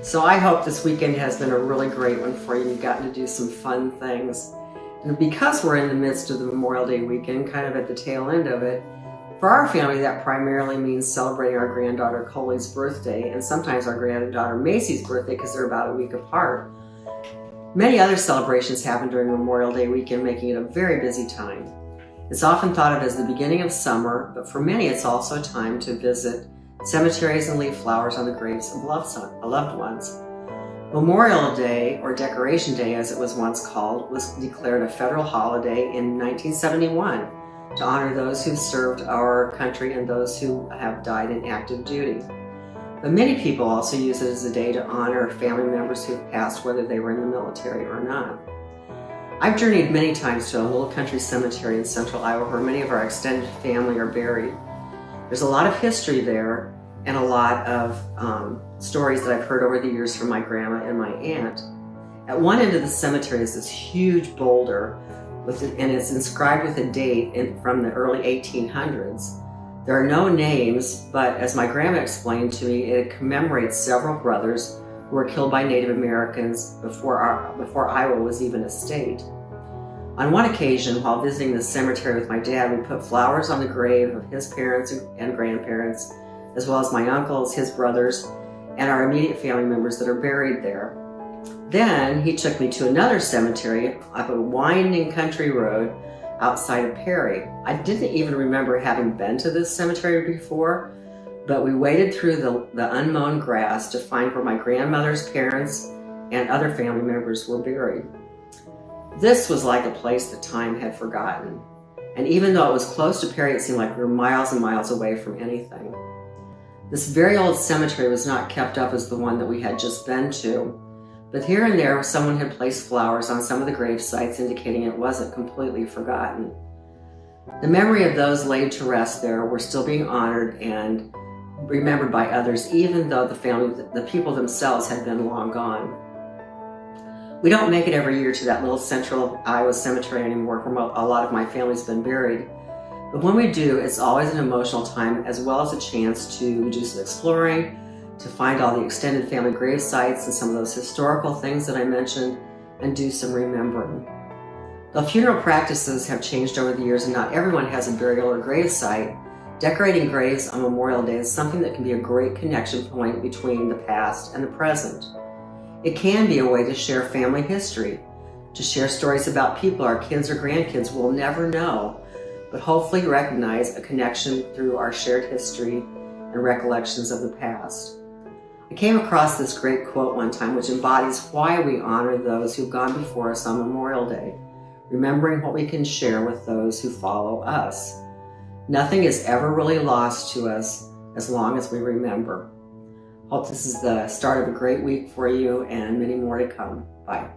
So I hope this weekend has been a really great one for you. You've gotten to do some fun things. And because we're in the midst of the Memorial Day weekend, kind of at the tail end of it, for our family that primarily means celebrating our granddaughter Coley's birthday and sometimes our granddaughter Macy's birthday because they're about a week apart. Many other celebrations happen during Memorial Day weekend, making it a very busy time. It's often thought of as the beginning of summer, but for many it's also a time to visit cemeteries and leave flowers on the graves of loved ones. Memorial Day, or Decoration Day as it was once called, was declared a federal holiday in 1971 to honor those who served our country and those who have died in active duty. But many people also use it as a day to honor family members who've passed, whether they were in the military or not. I've journeyed many times to a little country cemetery in central Iowa where many of our extended family are buried. There's a lot of history there and a lot of stories that I've heard over the years from my grandma and my aunt. At one end of the cemetery is this huge boulder and it's inscribed with a date from the early 1800s. There are no names, but as my grandma explained to me, it commemorates several brothers who were killed by Native Americans before Iowa was even a state. On one occasion, while visiting the cemetery with my dad, we put flowers on the grave of his parents and grandparents, as well as my uncles, his brothers, and our immediate family members that are buried there. Then he took me to another cemetery up a winding country road outside of Perry. I didn't even remember having been to this cemetery before, but we waded through the unmown grass to find where my grandmother's parents and other family members were buried. This was like a place that time had forgotten. And even though it was close to Perry, it seemed like we were miles and miles away from anything. This very old cemetery was not kept up as the one that we had just been to, but here and there someone had placed flowers on some of the grave sites, indicating it wasn't completely forgotten. The memory of those laid to rest there were still being honored and remembered by others, even though the people themselves had been long gone. We don't make it every year to that little central Iowa cemetery anymore where a lot of my family's been buried. But when we do, it's always an emotional time as well as a chance to do some exploring, to find all the extended family grave sites and some of those historical things that I mentioned, and do some remembering. Though funeral practices have changed over the years and not everyone has a burial or grave site, decorating graves on Memorial Day is something that can be a great connection point between the past and the present. It can be a way to share family history, to share stories about people our kids or grandkids will never know, but hopefully recognize a connection through our shared history and recollections of the past. I came across this great quote one time which embodies why we honor those who've gone before us on Memorial Day, remembering what we can share with those who follow us. Nothing is ever really lost to us as long as we remember. Hope this is the start of a great week for you and many more to come. Bye.